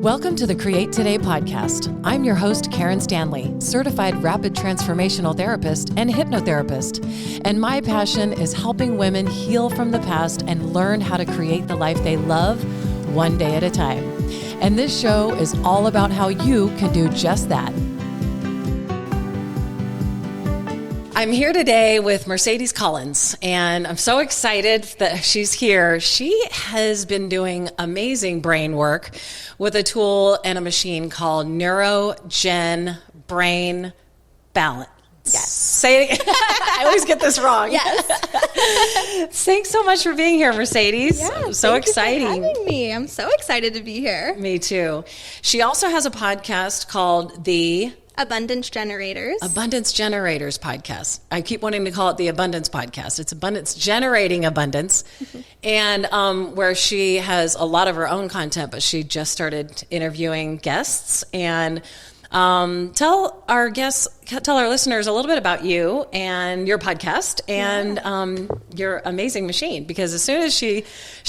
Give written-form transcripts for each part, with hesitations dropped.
Welcome to the Create Today podcast. I'm your host, Karen Stanley, certified Rapid Transformational Therapist and hypnotherapist. And my passion is helping women heal from the past and learn how to create the life they love one day at a time. And this show is all about how you can do just that. I'm here today with Mercedes Collins, and I'm so excited that she's here. She has been doing amazing brain work with a tool and a machine called Neurogen Brain Balance. Yes. Say it. I always get this wrong. Yes. Thanks so much for being here, Mercedes. Yeah, so exciting. Thank you for having me. I'm so excited to be here. Me too. She also has a podcast called the Abundance Generators podcast. I keep wanting to call it the Abundance Podcast. It's Abundance Generating Abundance. And where she has a lot of her own content, but she just started interviewing guests. And tell our listeners a little bit about you and your podcast and your amazing machine, because as soon as she's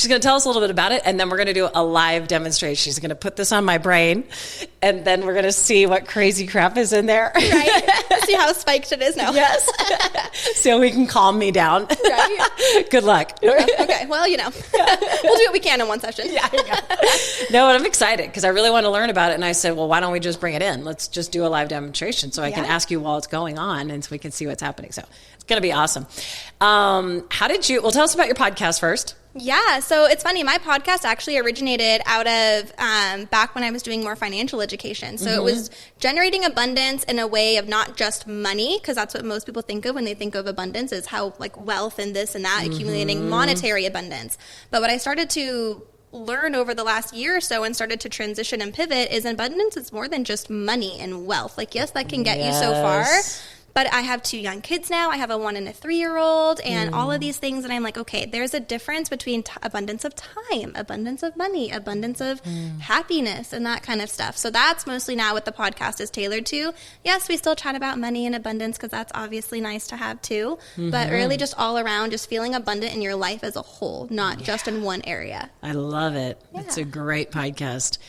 going to tell us a little bit about it, and then we're going to do a live demonstration. She's going to put this on my brain, and then we're going to see what crazy crap is in there. Right. See how spiked it is now. Yes. So we can calm me down. Right. Good luck. Okay. Well, we'll do what we can in one session. Yeah. No, and I'm excited because I really want to learn about it. And I said, well, why don't we just bring it in? Let's just do a live demonstration so I can ask you while it's going on, and so we can see what's happening. So it's going to be awesome. Tell us about your podcast first. Yeah, so it's funny. My podcast actually originated out of back when I was doing more financial education. So it was generating abundance in a way of not just money, because that's what most people think of when they think of abundance, is how like wealth and this and that, accumulating monetary abundance. But what I started to learn over the last year or so and started to transition and pivot is abundance is more than just money and wealth. Like, yes, that can get you so far. But I have 2 young kids now. I have a 1 and a 3-year-old and all of these things. And I'm like, okay, there's a difference between abundance of time, abundance of money, abundance of happiness and that kind of stuff. So that's mostly now what the podcast is tailored to. Yes, we still chat about money and abundance because that's obviously nice to have too. But really just all around, just feeling abundant in your life as a whole, not just in one area. I love it. Yeah. It's a great podcast.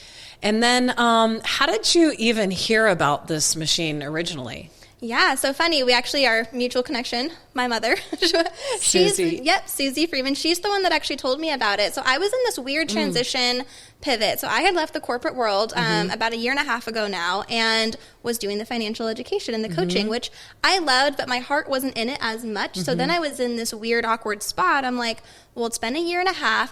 And then how did you even hear about this machine originally? Yeah, so funny. We actually are mutual connection. My mother, Susie. Susie Freeman. She's the one that actually told me about it. So I was in this weird transition pivot. So I had left the corporate world about 1.5 years ago now, and was doing the financial education and the coaching, which I loved, but my heart wasn't in it as much. So then I was in this weird, awkward spot. I'm like, well, it's been 1.5 years.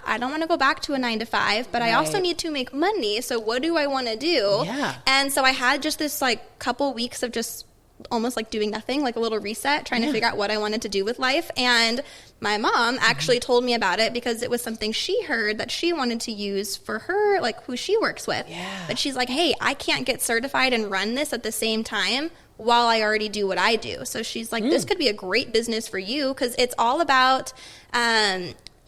I don't want to go back to a 9-to-5, but I also need to make money. So what do I want to do? Yeah. And so I had just this like couple weeks of just almost like doing nothing, like a little reset, trying to figure out what I wanted to do with life. And my mom actually told me about it because it was something she heard that she wanted to use for her, like who she works with. Yeah. But she's like, hey, I can't get certified and run this at the same time while I already do what I do. So she's like, this could be a great business for you, because it's all about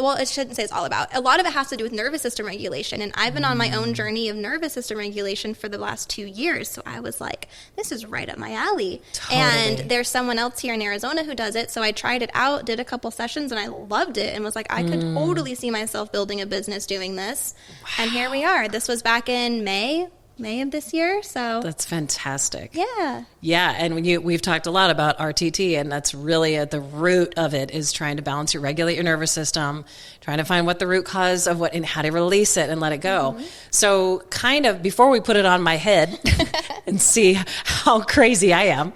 well, it shouldn't say it's all about. A lot of it has to do with nervous system regulation. And I've been on my own journey of nervous system regulation for the last 2 years. So I was like, this is right up my alley. Totally. And there's someone else here in Arizona who does it. So I tried it out, did a couple sessions, and I loved it and was like, I could totally see myself building a business doing this. Wow. And here we are. This was back in May of this year. So that's fantastic. Yeah. And we've talked a lot about RTT, and that's really at the root of it, is trying to balance regulate your nervous system, trying to find what the root cause of what and how to release it and let it go. So kind of before we put it on my head and see how crazy I am,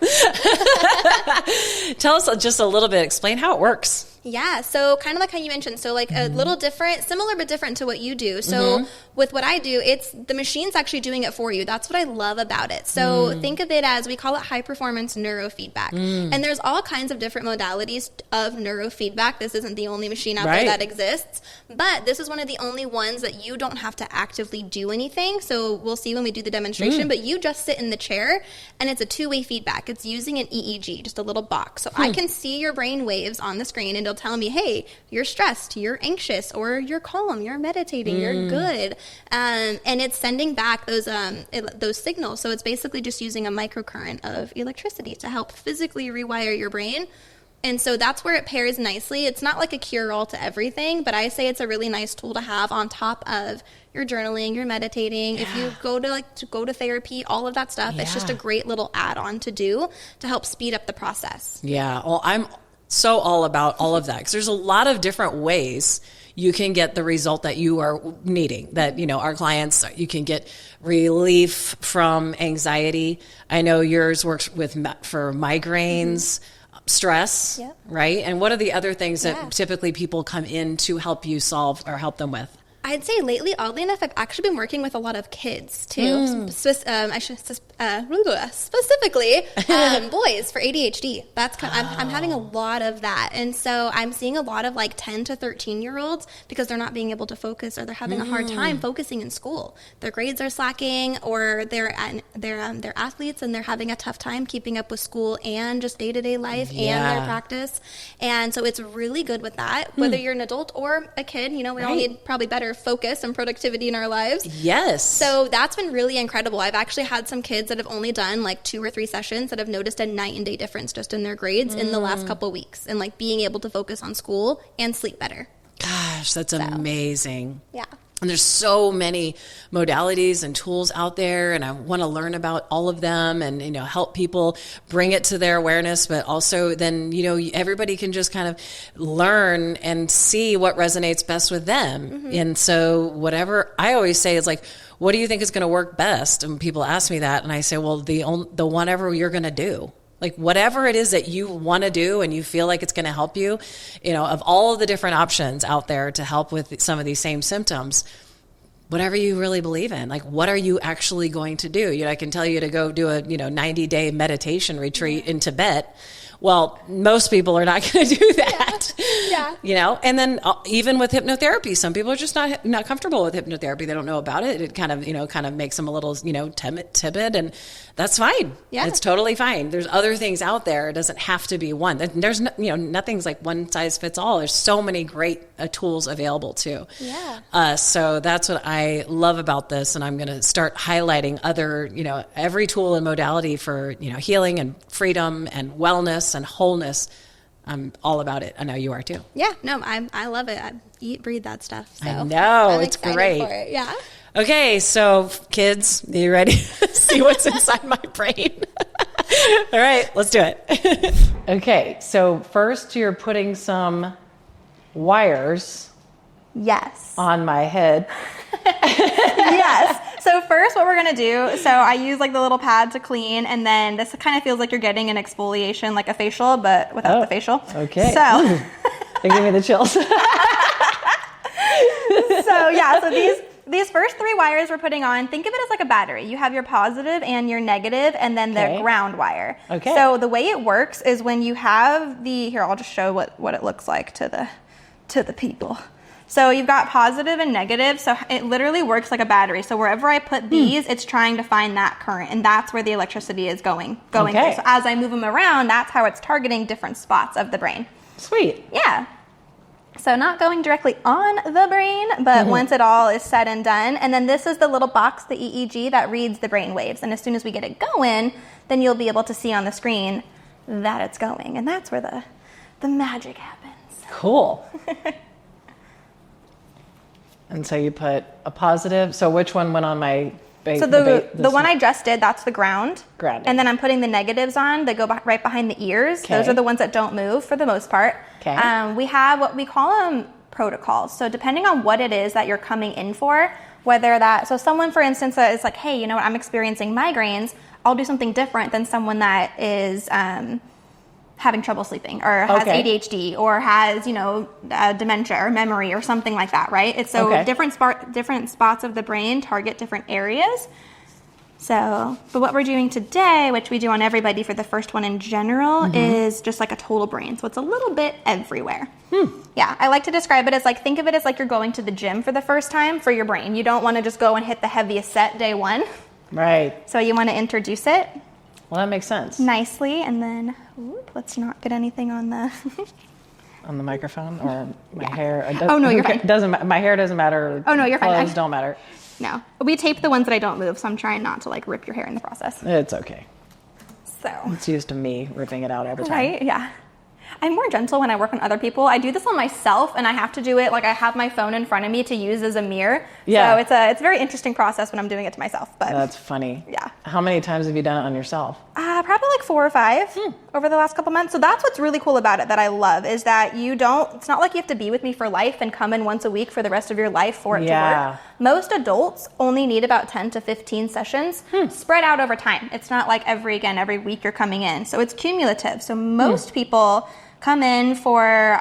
tell us just a little bit, explain how it works. Yeah, so kind of like how you mentioned, so like a little different, similar but different to what you do. So with what I do, it's the machine's actually doing it for you. That's what I love about it. So think of it as, we call it high performance neurofeedback. And there's all kinds of different modalities of neurofeedback. This isn't the only machine out there that exists, but this is one of the only ones that you don't have to actively do anything. So we'll see when we do the demonstration, but you just sit in the chair and it's a 2-way feedback. It's using an EEG, just a little box. So I can see your brain waves on the screen, and it'll tell me, hey, you're stressed, you're anxious, or you're calm, you're meditating, you're good. And it's sending back those signals. So it's basically just using a microcurrent of electricity to help physically rewire your brain And so that's where it pairs nicely. It's not like a cure-all to everything, but I say it's a really nice tool to have on top of your journaling, your meditating. If you go to therapy, all of that stuff, it's just a great little add-on to do to help speed up the process. Yeah. Well, I'm so all about all of that because there's a lot of different ways you can get the result that you are needing, that, you know, our clients, you can get relief from anxiety. I know yours works for migraines, stress, right? And what are the other things that typically people come in to help you solve or help them with? I'd say lately, oddly enough, I've actually been working with a lot of kids too. Specifically boys for ADHD. That's I'm having a lot of that, and so I'm seeing a lot of like 10 to 13-year-olds because they're not being able to focus, or they're having a hard time focusing in school. Their grades are slacking, or they're athletes and they're having a tough time keeping up with school and just day-to-day life and their practice. And so it's really good with that. Whether you're an adult or a kid, you know, we all need probably better focus and productivity in our lives. Yes. So that's been really incredible. I've actually had some kids that have only done like 2 or 3 sessions that have noticed a night and day difference just in their grades in the last couple of weeks, and like being able to focus on school and sleep better. Gosh, that's amazing. Yeah. And there's so many modalities and tools out there, and I want to learn about all of them and, you know, help people bring it to their awareness, but also then, you know, everybody can just kind of learn and see what resonates best with them. And so whatever I always say is like, what do you think is going to work best? And people ask me that, and I say, well, the whatever you're going to do. Like whatever it is that you want to do and you feel like it's going to help you, you know, of all of the different options out there to help with some of these same symptoms, whatever you really believe in, like what are you actually going to do? You know, I can tell you to go do a, 90-day meditation retreat in Tibet. Well, most people are not going to do that, you know, and then even with hypnotherapy, some people are just not comfortable with hypnotherapy. They don't know about it. It kind of makes them a little, timid, and that's fine. Yeah. It's totally fine. There's other things out there. It doesn't have to be one. There's, nothing's like one size fits all. There's so many great tools available too. Yeah. So that's what I love about this. And I'm going to start highlighting other, every tool and modality for, healing and freedom and wellness and wholeness. I'm all about it. I know you are too. Yeah, no, I love it. I eat, breathe that stuff. So I know, it's great. For it. Yeah. Okay, so kids, are you ready to see what's inside my brain? All right, let's do it. Okay, so first you're putting some wires on my head. Yes. So first what we're going to do, so I use like the little pad to clean, and then this kind of feels like you're getting an exfoliation, like a facial, but without the facial. Okay. So they give me the chills. So these first 3 wires we're putting on, think of it as like a battery. You have your positive and your negative, and then the ground wire. Okay. So the way it works is when you have here, I'll just show what it looks like to the people. So you've got positive and negative, so it literally works like a battery. So wherever I put these, it's trying to find that current, and that's where the electricity is going through. So as I move them around, that's how it's targeting different spots of the brain. Sweet. Yeah. So not going directly on the brain, but once it all is said and done. And then this is the little box, the EEG, that reads the brain waves. And as soon as we get it going, then you'll be able to see on the screen that it's going. And that's where the magic happens. Cool. And so you put a positive. So which one went on my base? So the one I just did, that's the ground. Grounded. And then I'm putting the negatives on. They go right behind the ears. Okay. Those are the ones that don't move for the most part. Okay. We have what we call them protocols. So depending on what it is that you're coming in for, so someone, for instance, that is like, hey, you know what, I'm experiencing migraines, I'll do something different than someone that is having trouble sleeping or has ADHD or has, dementia or memory or something like that, right? It's different spots of the brain target different areas. So, but what we're doing today, which we do on everybody for the first one in general, is just like a total brain. So it's a little bit everywhere. Yeah, I like to describe it as like, think of it as like you're going to the gym for the first time for your brain. You don't want to just go and hit the heaviest set day one. Right. So you want to introduce it. Well, that makes sense. Nicely, and then let's not get anything on the on the microphone or my hair. Oh no, you're fine. My hair doesn't matter. Oh no, you're fine. Clothes don't matter. No, we tape the ones that I don't move, so I'm trying not to like rip your hair in the process. It's okay. So it's used to me ripping it out every time. Right? Yeah. I'm more gentle when I work on other people. I do this on myself, and I have to do it like I have my phone in front of me to use as a mirror. So it's a very interesting process when I'm doing it to myself. But that's funny. Yeah. How many times have you done it on yourself? Probably like 4 or 5 over the last couple months. So that's what's really cool about it that I love is that it's not like you have to be with me for life and come in once a week for the rest of your life for it to work. Most adults only need about 10 to 15 sessions spread out over time. It's not like every week you're coming in. So it's cumulative. So most people come in for,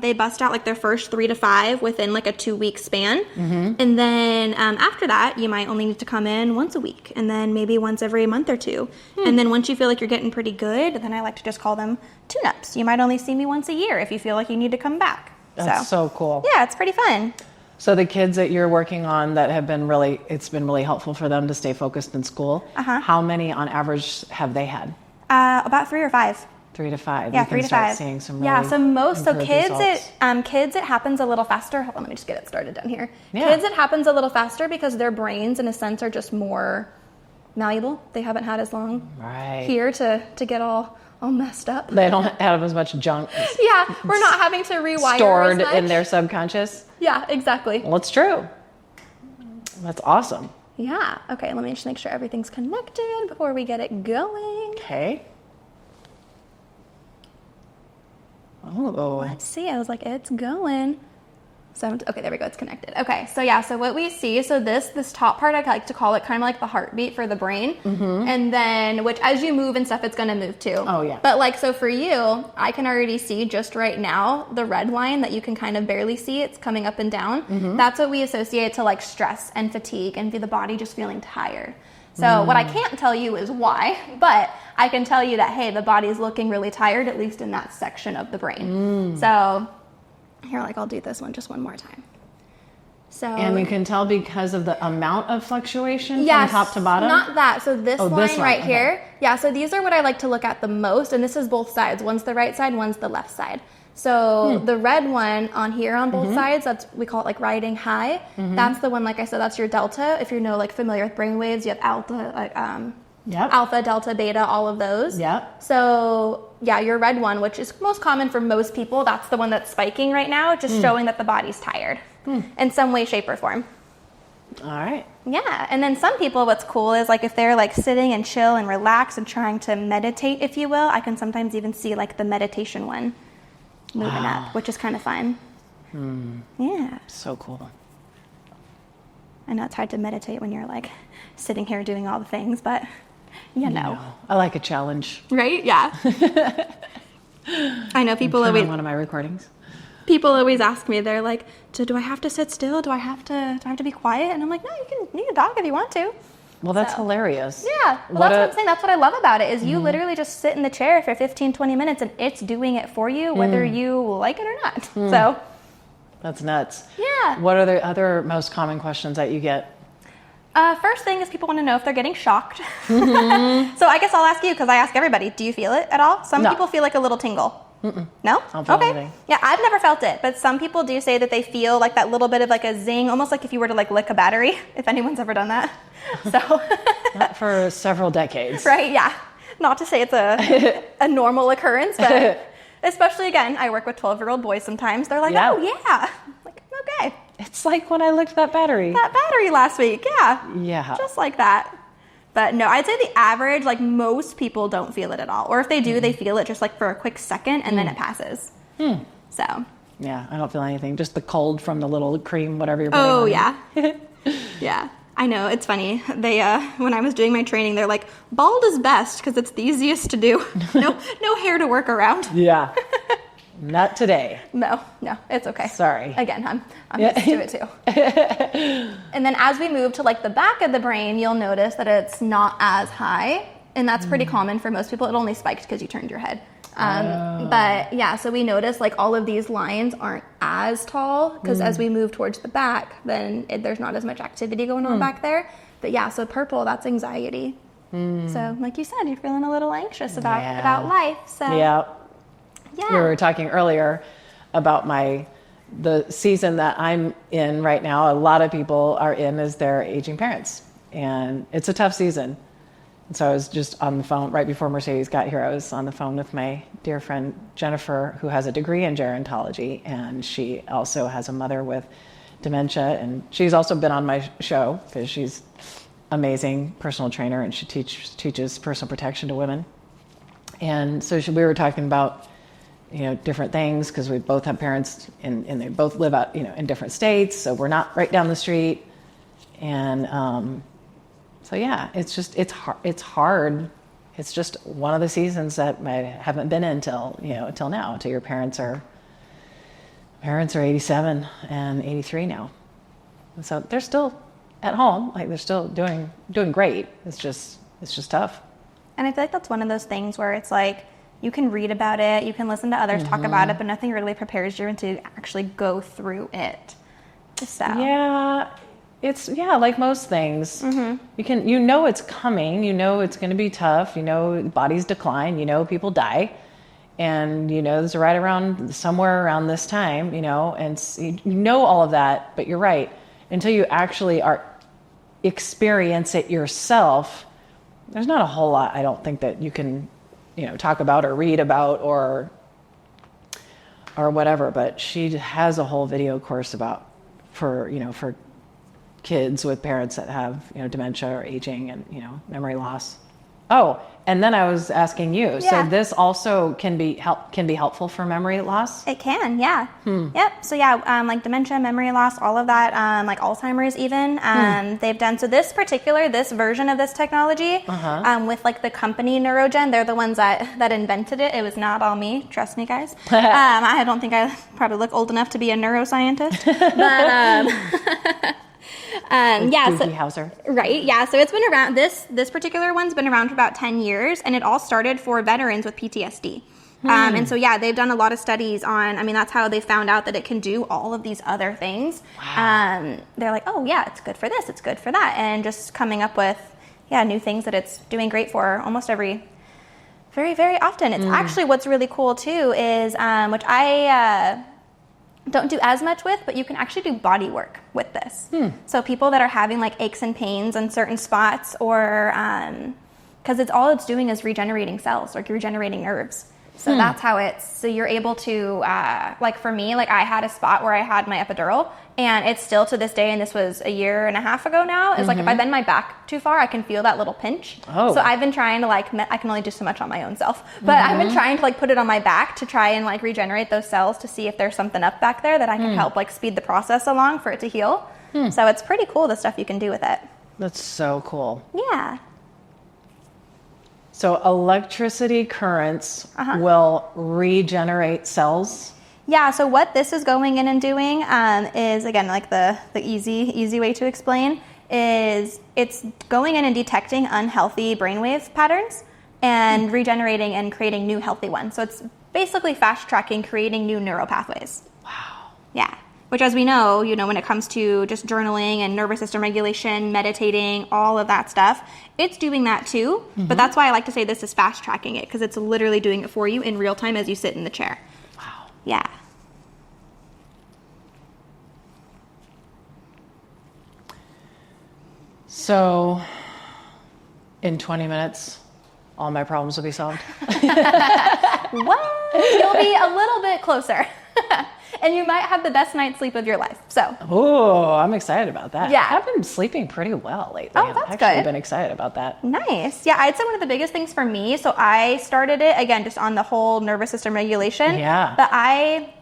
they bust out like their first 3 to 5 within like a 2-week span. And then after that, you might only need to come in once a week and then maybe once every month or 2. And then once you feel like you're getting pretty good, then I like to just call them tune-ups. You might only see me once a year if you feel like you need to come back. That's so cool. Yeah, it's pretty fun. So the kids that you're working on that have been it's been really helpful for them to stay focused in school. How many on average have they had? About 3 or 5. 3 to 5. Yeah, you 3 can to start 5. Seeing some really Kids, it happens a little faster. Hold on, let me just get it started down here. Yeah. Kids, it happens a little faster because their brains, in a sense, are just more malleable. They haven't had as long here to get all messed up. They don't have as much junk. Yeah, we're not having to rewire stored as much. in their subconscious. Yeah, exactly. Well, it's true. That's awesome. Yeah. Okay, let me just make sure everything's connected before we get it going. Okay. Oh. Let's see. I was like, it's going. So, okay, there we go. It's connected. Okay, so what we see, so this top part, I like to call it kind of like the heartbeat for the brain. And then, which as you move and stuff, it's going to move too. Oh, yeah. But like, so for you, I can already see just right now, the red line that you can kind of barely see, it's coming up and down. That's what we associate to like stress and fatigue and the body just feeling tired. So what I can't tell you is why, but I can tell you that, hey, the body's looking really tired, at least in that section of the brain. So here, I'll do this one just one more time. So, and you can tell because of the amount of fluctuation from top to bottom? Not that. So this line right here. Yeah, so these are what I like to look at the most, and this is both sides. One's the right side, one's the left side. So the red one on here on both sides, we call it like riding high. That's the one, like I said, that's your delta. If you're familiar with brain waves, you have alpha, alpha, delta, beta, all of those. So yeah, your red one, which is most common for most people, that's the one that's spiking right now, just showing that the body's tired in some way, shape, or form. All right. Yeah, and then some people, what's cool is if they're sitting and chill and relax and trying to meditate, if you will, I can sometimes even see the meditation one moving up, which is kind of fun. Yeah. So cool. I know it's hard to meditate when you're sitting here doing all the things, but you know. I like a challenge. Right? Yeah. I know people always on one of my recordings. People always ask me, they're like, so do I have to sit still? Do I have to be quiet? And I'm like, no, you can talk if you want to. Well, that's hilarious. Yeah. Well, that's what I'm saying. That's what I love about it is you literally just sit in the chair for 15, 20 minutes and it's doing it for you, whether you like it or not. So that's nuts. Yeah. What are the other most common questions that you get? First thing is people want to know if they're getting shocked. So I guess I'll ask you because I ask everybody, do you feel it at all? Some people feel a little tingle. No? I don't feel anything. Yeah, I've never felt it, but some people do say that they feel that little bit of a zing, almost like if you were to lick a battery, if anyone's ever done that. So Not for several decades. Right, yeah. Not to say it's a normal occurrence, but especially again, I work with 12-year-old boys sometimes. They're like, oh yeah. I'm like, okay. It's like when I licked that battery. That battery last week, yeah. Yeah. Just like that. But no, I'd say the average, most people don't feel it at all. Or if they do, they feel it just for a quick second and then it passes. So. Yeah, I don't feel anything. Just the cold from the little cream, whatever you're putting on. Oh, yeah. Yeah. I know, it's funny. They, when I was doing my training, they're like, bald is best because it's the easiest to do. No hair to work around. Yeah. Not today. No, it's okay. Sorry. Again, I'm used to it too. And then as we move to the back of the brain, you'll notice that it's not as high. And that's pretty common for most people. It only spiked because you turned your head. But yeah, so we notice all of these lines aren't as tall because as we move towards the back, then there's not as much activity going on back there. But yeah, so purple, that's anxiety. So like you said, you're feeling a little anxious about life. So yeah. We were talking earlier about the season that I'm in right now. A lot of people are in as their aging parents, and it's a tough season. And so I was just on the phone right before Mercedes got here. I was on the phone with my dear friend Jennifer, who has a degree in gerontology, and she also has a mother with dementia. And she's also been on my show because she's amazing personal trainer, and she teaches personal protection to women. And so we were talking about, different things, because we both have parents and they both live out, in different states. So we're not right down the street. And, so yeah, it's hard. It's just one of the seasons that I haven't been in till now, till your parents are 87 and 83 now. And so they're still at home. Like, they're still doing great. It's just tough. And I feel like that's one of those things where it's like, you can read about it, you can listen to others talk about it, but nothing really prepares you to actually go through it. So. Yeah. It's like most things. You it's coming, it's going to be tough, bodies decline, people die, and it's right around somewhere around this time, and all of that. But you're right, until you actually experience it yourself, there's not a whole lot, I don't think, that you can talk about or read about or whatever. But she has a whole video course for kids with parents that have, dementia or aging and, memory loss. Oh, and then I was asking you, so this also can be helpful for memory loss? It can, yeah. Yep. So like dementia, memory loss, all of that, like Alzheimer's even, they've done, so this version of this technology, with like the company Neurogen, they're the ones that invented it. It was not all me, trust me guys. I don't think I probably look old enough to be a neuroscientist, but Hauser. Right, yeah. So it's been around. This particular one's been around for about 10 years, and it all started for veterans with PTSD. And so they've done a lot of studies on. I mean, that's how they found out that it can do all of these other things. Wow. They're like, oh yeah, it's good for this, it's good for that, and just coming up with new things that it's doing great for almost very, very often. It's actually what's really cool too is which I. Don't do as much with, but you can actually do body work with this. So people that are having like aches and pains on certain spots, or because it's doing is regenerating cells, like regenerating nerves. So that's how so you're able to, like for me, like I had a spot where I had my epidural, and it's still to this day, and this was a year and a half ago now, is like if I bend my back too far, I can feel that little pinch. Oh. So I've been trying to I can only do so much on my own self, but I've been trying to like put it on my back to try and like regenerate those cells to see if there's something up back there that I can help like speed the process along for it to heal. So it's pretty cool, the stuff you can do with it. That's so cool. Yeah. So electricity currents will regenerate cells? Yeah, so what this is going in and doing is, again, like the easy way to explain, is it's going in and detecting unhealthy brainwave patterns and regenerating and creating new healthy ones. So it's basically fast-tracking, creating new neural pathways. Wow. Yeah. Which, as we know, when it comes to just journaling and nervous system regulation, meditating, all of that stuff, it's doing that too. But that's why I like to say this is fast tracking it, because it's literally doing it for you in real time as you sit in the chair. Wow. Yeah. So, in 20 minutes, all my problems will be solved? Well, you'll be a little bit closer. And you might have the best night's sleep of your life. So. Oh, I'm excited about that. Yeah. I've been sleeping pretty well lately. Oh, that's I've actually good. been excited about that. Nice. Yeah, I'd say one of the biggest things for me, so I started it, again, just on the whole nervous system regulation. Yeah. But I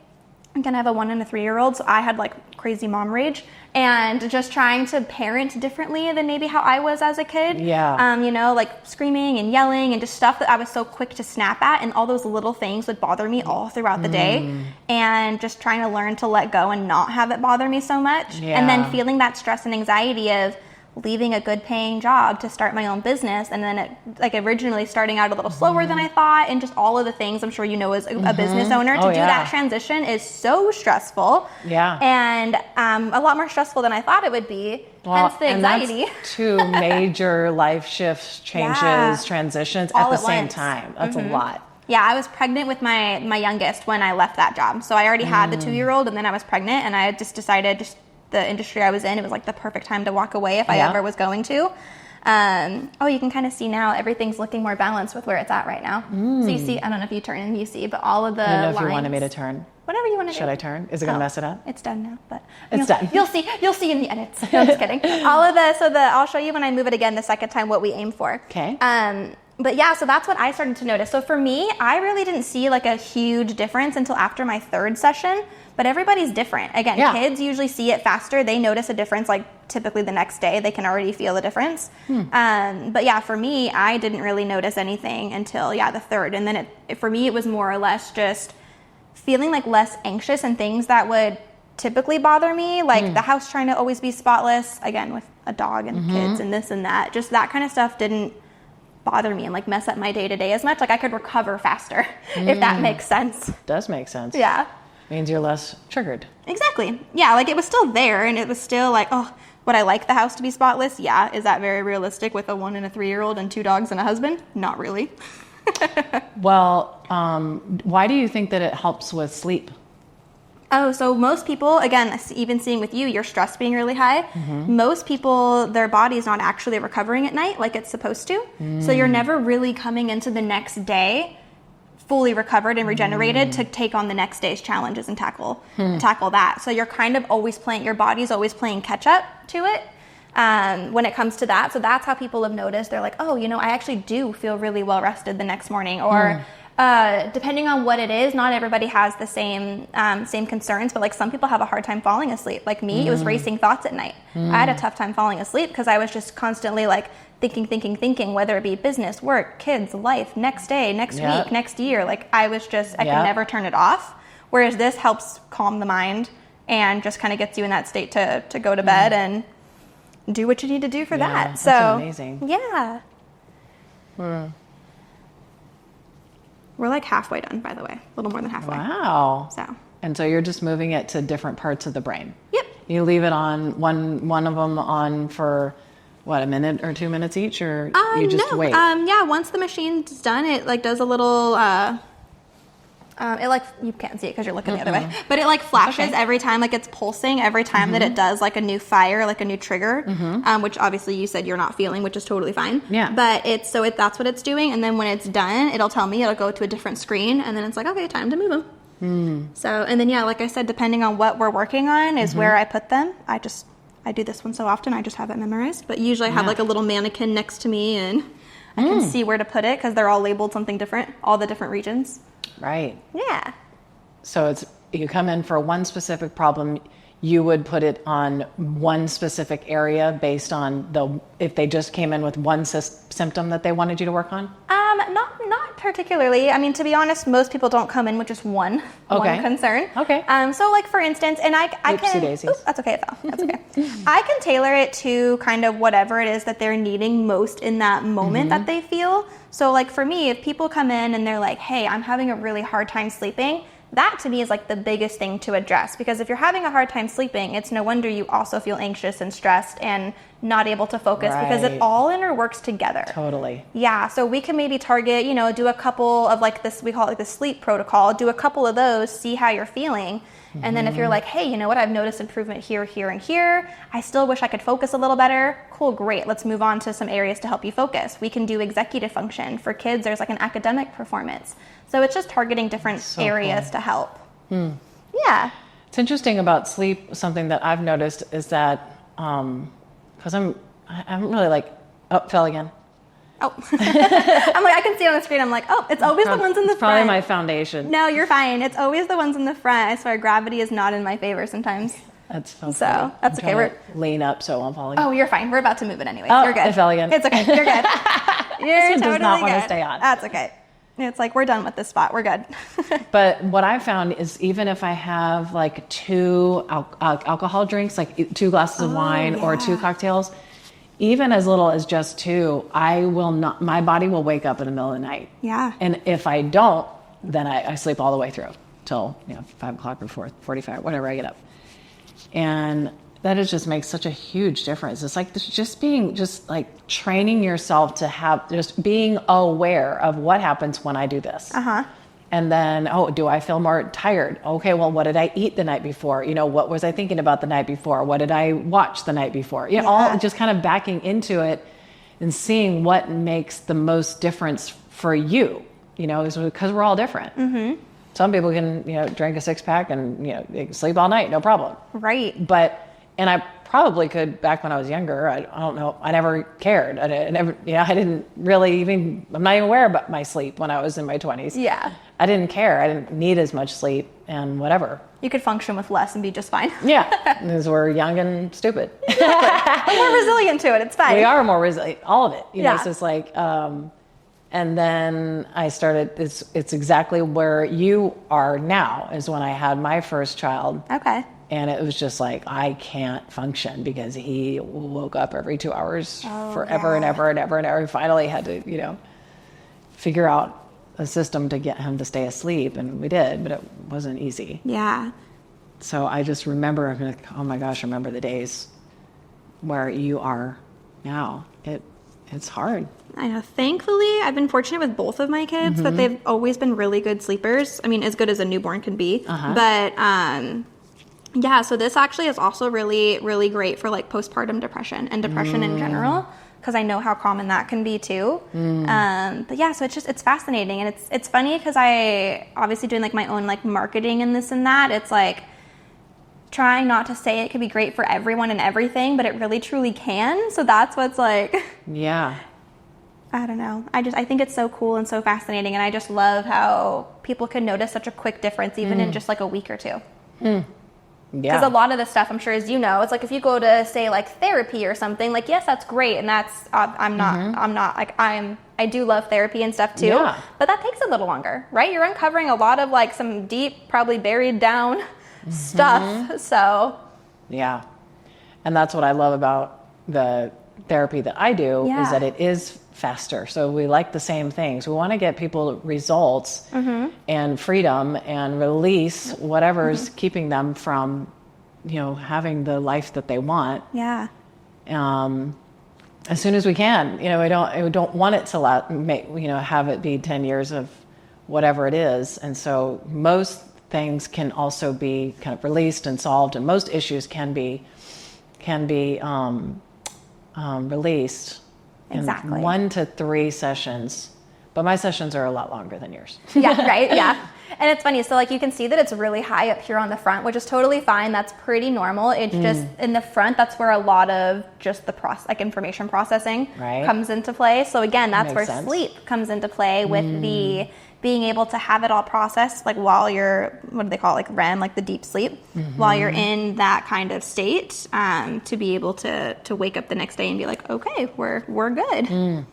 have a 1 and a 3-year-old, so I had like crazy mom rage and just trying to parent differently than maybe how I was as a kid. Yeah. Like screaming and yelling and just stuff that I was so quick to snap at, and all those little things would bother me all throughout the day, and just trying to learn to let go and not have it bother me so much. Yeah. And then feeling that stress and anxiety of leaving a good paying job to start my own business, and then it, like originally starting out a little slower than I thought, and just all of the things I'm sure as a business owner to do that transition is so stressful. Yeah. And a lot more stressful than I thought it would be. Well, hence the anxiety. And that's 2 major life shifts, changes, transitions all at the same once. time. That's a lot. Yeah, I was pregnant with my youngest when I left that job. So I already had the 2-year-old, and then I was pregnant, and I had just decided the industry I was in, it was like the perfect time to walk away if I ever was going to. You can kind of see now everything's looking more balanced with where it's at right now. So you see, I don't know if you turn and you see, but all of the I don't know if lines, you wanted me to turn. Whatever you want to do. Should I turn? Is it going to mess it up? It's done now, but it's done. You'll see in the edits. No, I'm just kidding. I'll show you when I move it again the second time what we aim for. Okay. But yeah, so that's what I started to notice. So for me, I really didn't see like a huge difference until after my third session, but everybody's different. Again, kids usually see it faster. They notice a difference like typically the next day. They can already feel the difference. But yeah, for me, I didn't really notice anything until the third. And then for me, it was more or less just feeling like less anxious and things that would typically bother me, like the house trying to always be spotless, again, with a dog and kids and this and that. Just that kind of stuff didn't bother me and like mess up my day-to-day as much. Like I could recover faster, if that makes sense. Does make sense. Yeah. Means you're less triggered. Exactly. Yeah, like it was still there and it was still like, would I like the house to be spotless? Yeah. Is that very realistic with a 1 and a 3-year-old and 2 dogs and a husband? Not really. Well, why do you think that it helps with sleep? So most people, again, even seeing with you, your stress being really high, most people, their body's not actually recovering at night like it's supposed to. So you're never really coming into the next day fully recovered and regenerated to take on the next day's challenges and tackle that. So you're kind of always your body's always playing catch up to it when it comes to that. So that's how people have noticed. They're like, I actually do feel really well rested the next morning. Or depending on what it is, not everybody has the same concerns, but like some people have a hard time falling asleep. Like me, it was racing thoughts at night. I had a tough time falling asleep because I was just constantly like thinking, whether it be business, work, kids, life, next day, next week, next year. Like I could never turn it off. Whereas this helps calm the mind and just kind of gets you in that state to go to bed and do what you need to do for that. So that's amazing. Yeah. We're like halfway done, by the way. A little more than halfway. Wow. And so you're just moving it to different parts of the brain. Yep. You leave it on one of them on for what, a minute or 2 minutes each, or you just wait? Once the machine's done, it like does a little it like, you can't see it because you're looking the other way, but it like flashes every time, like it's pulsing every time that it does like a new fire, like a new trigger, which obviously you said you're not feeling, which is totally fine. Yeah. But that's what it's doing. And then when it's done, it'll tell me, it'll go to a different screen, and then it's like, okay, time to move them. So, and then like I said, depending on what we're working on is where I put them. I do this one so often, I just have it memorized. But usually I have like a little mannequin next to me, and I can see where to put it because they're all labeled something different, all the different regions. Right. Yeah. So you come in for one specific problem, you would put it on one specific area based on if they just came in with one symptom that they wanted you to work on? Not particularly. I mean, to be honest, most people don't come in with just one concern. Okay. So like for instance, and I can, that's okay though. That's okay. I can tailor it to kind of whatever it is that they're needing most in that moment that they feel. So like for me, if people come in and they're like, hey, I'm having a really hard time sleeping, that to me is like the biggest thing to address, because if you're having a hard time sleeping, it's no wonder you also feel anxious and stressed and not able to focus, because it all interworks together. Totally. Yeah. So we can maybe target, do a couple of like this, we call it like the sleep protocol, do a couple of those, see how you're feeling. And then if you're like, hey, you know what, I've noticed improvement here, here, and here. I still wish I could focus a little better. Cool, great. Let's move on to some areas to help you focus. We can do executive function. For kids, there's like an academic performance. So it's just targeting different areas to help. Yeah. It's interesting about sleep. Something that I've noticed is that, because I'm really like, fell again. I'm like, I can see on the screen. I'm like, it's always the ones in the front. Probably my foundation. No, you're fine. It's always the ones in the front. I swear, gravity is not in my favor sometimes. That's so that's okay. We're lean up so I won't fall again. Oh, you're fine. We're about to move it anyway. Oh, you're good. I fell again. It's okay. You're good. You're this one totally does not good. want to stay on. That's okay. It's like, we're done with this spot. We're good. But what I found is even if I have like 2 alcohol drinks, like 2 glasses of wine or 2 cocktails, even as little as just 2, my body will wake up in the middle of the night. Yeah. And if I don't, then I sleep all the way through till 5 o'clock or 4:45, whenever I get up. And that just makes such a huge difference. It's like just like training yourself to have, just being aware of what happens when I do this. And then, do I feel more tired? Okay, well, what did I eat the night before? What was I thinking about the night before? What did I watch the night before? All just kind of backing into it and seeing what makes the most difference for you, is because we're all different. Mm-hmm. Some people can, drink a 6-pack and, they can sleep all night, no problem. Right. And I probably could back when I was younger. I don't know. I never cared. I didn't really even, I'm not even aware about my sleep when I was in my 20s. Yeah. I didn't care. I didn't need as much sleep and whatever. You could function with less and be just fine. Yeah. Because we're young and stupid. We're more resilient to it. It's fine. We are more resilient. All of it. Yeah. So it's like, and then I started, it's exactly where you are now is when I had my first child. Okay. And it was just like, I can't function because he woke up every 2 hours forever and ever and ever and ever. We finally had to, figure out a system to get him to stay asleep. And we did, but it wasn't easy. Yeah. So I just remember, I'm like, oh my gosh, I remember the days where you are now. It's hard. I know. Thankfully, I've been fortunate with both of my kids that they've always been really good sleepers. I mean, as good as a newborn can be. But, yeah, so this actually is also really, really great for like postpartum depression and depression in general, because I know how common that can be too. But yeah, so it's fascinating. And it's funny because I obviously doing like my own like marketing and this and that. It's like trying not to say it could be great for everyone and everything, but it really truly can. So that's what's like, yeah. I don't know. I think it's so cool and so fascinating. And I just love how people can notice such a quick difference even in just like a week or two. Yeah. Because a lot of the stuff, I'm sure, as you know, it's like if you go to say like therapy or something, like, yes, that's great. And that's, I'm not like, I do love therapy and stuff too, but that takes a little longer, right? You're uncovering a lot of like some deep, probably buried down stuff. So. Yeah. And that's what I love about the therapy that I do is that it is faster. So we like the same things. We want to get people results and freedom and release whatever's keeping them from, having the life that they want. Yeah. As soon as we can. We don't want it to have it be 10 years of whatever it is. And so most things can also be kind of released and solved, and most issues can be released. Exactly. 1 to 3 sessions, but my sessions are a lot longer than yours. Yeah, right. Yeah. And it's funny. So like you can see that it's really high up here on the front, which is totally fine. That's pretty normal. It's just in the front, that's where a lot of just the information processing comes into play. So again, that's where sleep comes into play with the being able to have it all processed, like while you're, what do they call it, like REM, like the deep sleep, while you're in that kind of state, to be able to wake up the next day and be like, okay, we're good.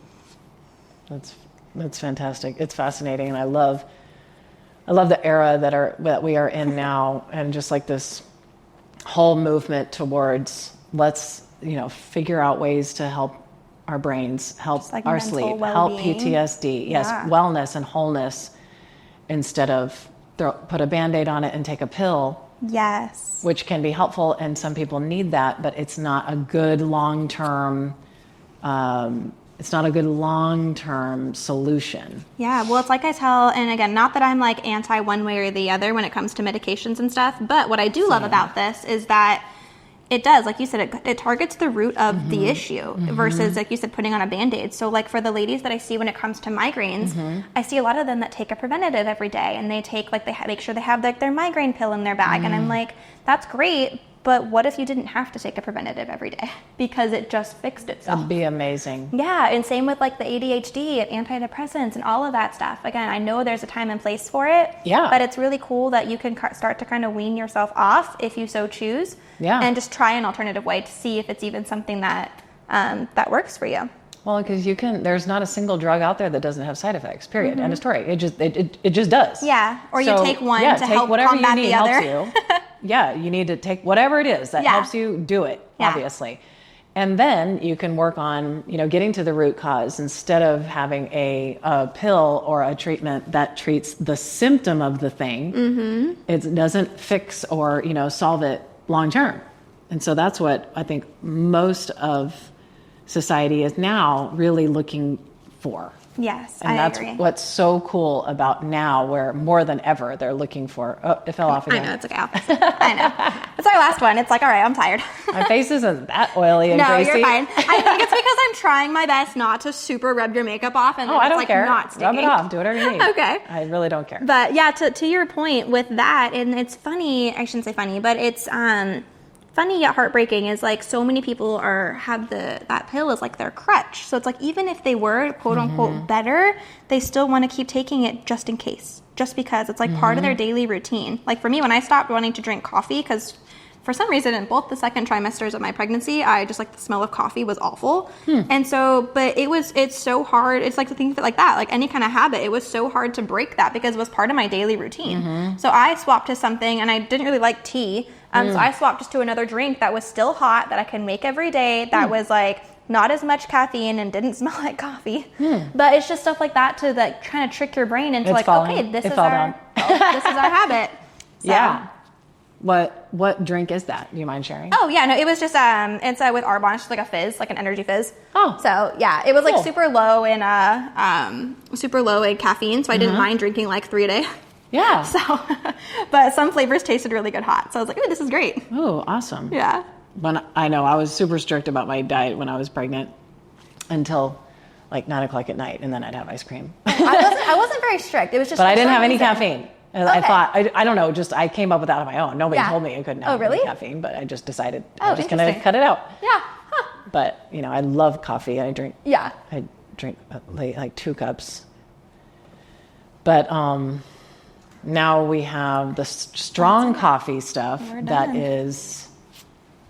That's fantastic. It's fascinating, and I love the era that we are in now, and just like this whole movement towards let's figure out ways to help our brains, help like our sleep, help PTSD, wellness and wholeness, instead of put a Band-Aid on it and take a pill. Yes. Which can be helpful, and some people need that, but it's not a good long-term solution. Yeah, well, it's like I tell, and again, not that I'm like anti one way or the other when it comes to medications and stuff, but what I do love about this is that it does, like you said, it targets the root of the issue versus, like you said, putting on a Band-Aid. So like for the ladies that I see when it comes to migraines, I see a lot of them that take a preventative every day, and they take like, make sure they have like their migraine pill in their bag. And I'm like, that's great, but what if you didn't have to take a preventative every day because it just fixed itself? That'd be amazing. Yeah, and same with like the ADHD and antidepressants and all of that stuff. Again, I know there's a time and place for it, but it's really cool that you can start to kind of wean yourself off if you so choose, and just try an alternative way to see if it's even something that that works for you. Well, because there's not a single drug out there that doesn't have side effects, period. End of story. It just does. Yeah, or you take one to help combat the other. Helps you. Yeah, you need to take whatever it is that helps you do it, obviously. And then you can work on, getting to the root cause instead of having a pill or a treatment that treats the symptom of the thing. It doesn't fix or, solve it long term. And so that's what I think most of society is now really looking for. Yes, and I that's agree. what's so cool about now, where more than ever they're looking for. Oh, it fell off again. I know, it's okay. I know. It's our last one. It's like, all right, I'm tired. My face isn't that oily and no, greasy. you're fine. I think it's because I'm trying my best not to super rub your makeup off, and then I it's don't like care. not sticking. Rub it off. Do whatever you need. Okay. I really don't care. But yeah, to your point with that, and it's funny. I shouldn't say funny, but it's funny yet heartbreaking. Is like so many people have that pill as like their crutch. So it's like even if they were quote unquote better, they still want to keep taking it just in case, just because it's like part of their daily routine. Like for me, when I stopped wanting to drink coffee, because for some reason in both the second trimesters of my pregnancy, I just like the smell of coffee was awful. And so, but it's so hard. It's like to think of it like that, like any kind of habit, it was so hard to break that because it was part of my daily routine. So I swapped to something, and I didn't really like tea. So I swapped just to another drink that was still hot, that I can make every day, that was like not as much caffeine and didn't smell like coffee. But it's just stuff like that to like trying to trick your brain into okay, this is our habit. So. Yeah. What drink is that? Do you mind sharing? Oh yeah, no, it was just it's with Arbonne, it's just like a fizz, like an energy fizz. Oh. So yeah, it was like super low in caffeine, so I didn't mind drinking like 3 a day. Yeah. So, but some flavors tasted really good hot. So I was like, ooh, this is great. Oh, awesome. Yeah. I know I was super strict about my diet when I was pregnant until like 9 o'clock at night, and then I'd have ice cream. I wasn't very strict. It was just. But I didn't have any caffeine. Okay. I thought, I don't know, just I came up with that on my own. Nobody told me I couldn't have any caffeine, but I just decided I was just going to cut it out. Yeah. Huh. But, I love coffee. I drink like 2 cups. But now we have the strong coffee stuff that is,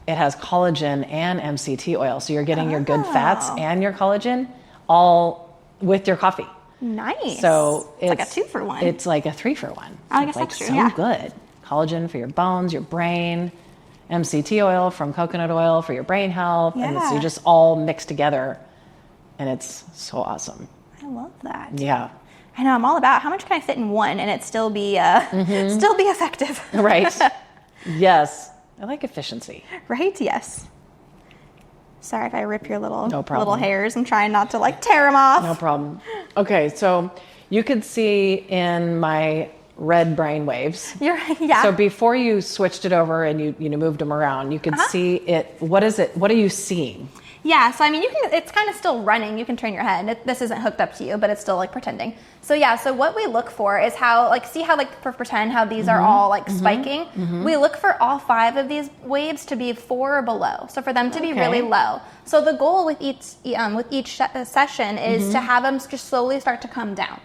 it has collagen and MCT oil. So you're getting your good fats and your collagen all with your coffee. Nice. So it's like a 2-for-1. It's like a 3-for-1. I guess like that's true. So good. Collagen for your bones, your brain, MCT oil from coconut oil for your brain health, and so you just all mixed together, and it's so awesome. I love that. Yeah. I know. I'm all about how much can I fit in one and it still be effective. Right. Yes. I like efficiency. Right. Yes. Sorry if I rip your little hairs. I'm trying not to like tear them off. No problem. Okay, so you could see in my red brain waves. Yeah. So before you switched it over and you moved them around, you could see it. What is it? What are you seeing? Yeah, so I mean, it's kind of still running. You can turn your head. This isn't hooked up to you, but it's still like pretending. So yeah, so what we look for is how, like, see how, like, for pretend how these are all like spiking? We look for all 5 of these waves to be 4 or below. So for them to be really low. So the goal with each session is to have them just slowly start to come down.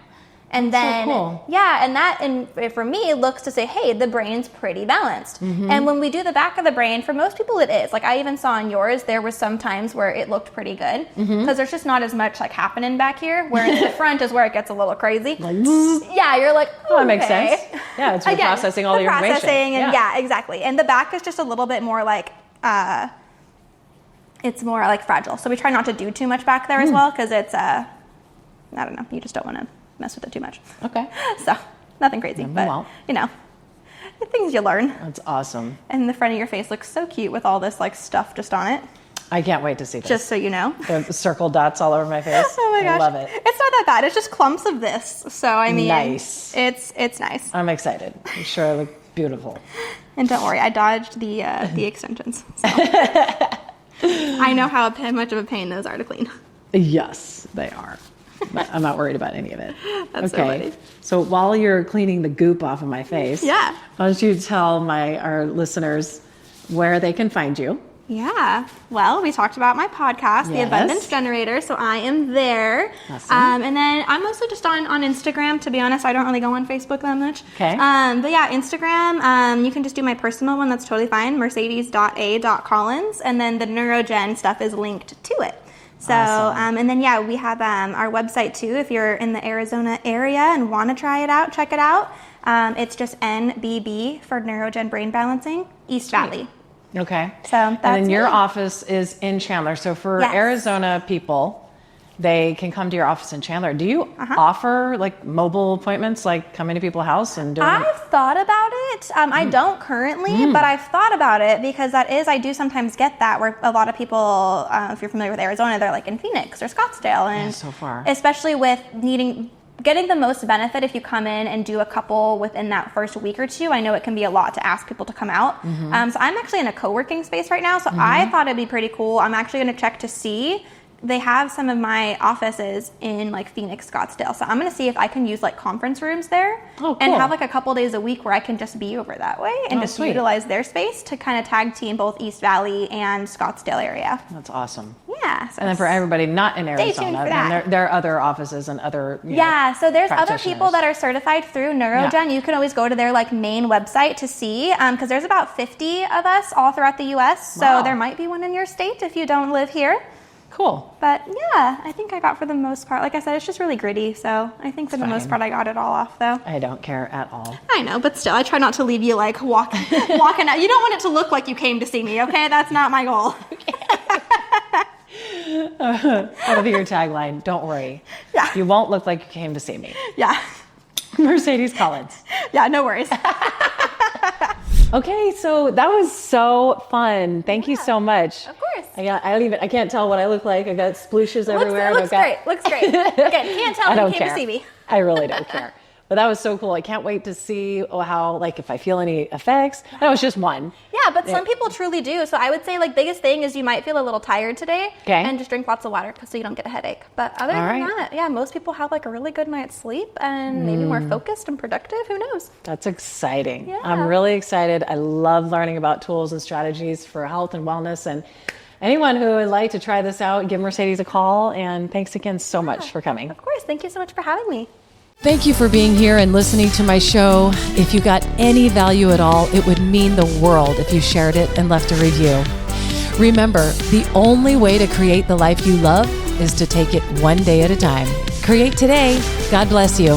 And then, so cool. Yeah, and for me, it looks to say, hey, the brain's pretty balanced. And when we do the back of the brain, for most people it is. Like I even saw in yours, there was some times where it looked pretty good because there's just not as much like happening back here, whereas the front is where it gets a little crazy. Yeah, you're like, okay. That makes sense. Yeah, it's processing all the information. Processing, and yeah, exactly. And the back is just a little bit more like, it's more like fragile. So we try not to do too much back there as well because it's, I don't know, you just don't want to mess with it too much. Okay. So nothing crazy, but the things you learn. That's awesome. And the front of your face looks so cute with all this like stuff just on it. I can't wait to see this. Just so you know. The circle dots all over my face. Oh my gosh. I love it. It's not that bad. It's just clumps of this. So I mean, nice. It's nice. I'm excited. I'm sure I look beautiful. And don't worry, I dodged the extensions. So. I know how much of a pain those are to clean. Yes, they are. But I'm not worried about any of it. That's so funny. So while you're cleaning the goop off of my face, why don't you tell our listeners where they can find you? Yeah. Well, we talked about my podcast, The Abundance Generator, so I am there. Awesome. And then I'm mostly just on Instagram. To be honest, I don't really go on Facebook that much. Okay. But yeah, Instagram, you can just do my personal one. That's totally fine, mercedes.a.collins. And then the Neurogen stuff is linked to it. So, awesome. And then, we have our website, too. If you're in the Arizona area and want to try it out, check it out. It's just NBB for Neurogen Brain Balancing, East Valley. Okay. So that's and then your office is in Chandler. So for Arizona people, they can come to your office in Chandler. Do you offer like mobile appointments, like coming to people's house and doing I've thought about it. I don't currently, but I've thought about it because I do sometimes get that where a lot of people, if you're familiar with Arizona, they're like in Phoenix or Scottsdale. And so far. Especially with getting the most benefit if you come in and do a couple within that first week or two. I know it can be a lot to ask people to come out. So I'm actually in a co-working space right now. So I thought it'd be pretty cool. I'm actually going to check to see. They have some of my offices in like Phoenix, Scottsdale. So I'm going to see if I can use like conference rooms there and have like a couple days a week where I can just be over that way and just utilize their space to kind of tag team both East Valley and Scottsdale area. That's awesome. Yeah. So and then for everybody not in Arizona, then there are other offices and other so there's other people that are certified through NeuroGen. Yeah. You can always go to their like main website to see because there's about 50 of us all throughout the U.S. So there might be one in your state if you don't live here. Cool. But yeah, I think I got for the most part. Like I said, it's just really gritty. So I think for the most part, I got it all off though. I don't care at all. I know, but still, I try not to leave you like walking out. You don't want it to look like you came to see me, okay? That's not my goal. That'll be your tagline. Don't worry. Yeah. You won't look like you came to see me. Yeah. Mercedes Collins. Yeah, no worries. Okay, so that was so fun. Thank you so much. Of course. I can't tell what I look like. I got splooshes everywhere. Looks great. Again, you can't tell when you came to see me. I really don't care. But that was so cool. I can't wait to see how, like, if I feel any effects. That was just one. Yeah, but some people truly do. So I would say, like, biggest thing is you might feel a little tired today. Okay. And just drink lots of water so you don't get a headache. But other than that, yeah, most people have, like, a really good night's sleep and maybe more focused and productive. Who knows? That's exciting. Yeah. I'm really excited. I love learning about tools and strategies for health and wellness. And anyone who would like to try this out, give Mercedes a call. And thanks again so much for coming. Of course. Thank you so much for having me. Thank you for being here and listening to my show. If you got any value at all, it would mean the world if you shared it and left a review. Remember, the only way to create the life you love is to take it one day at a time. Create today. God bless you.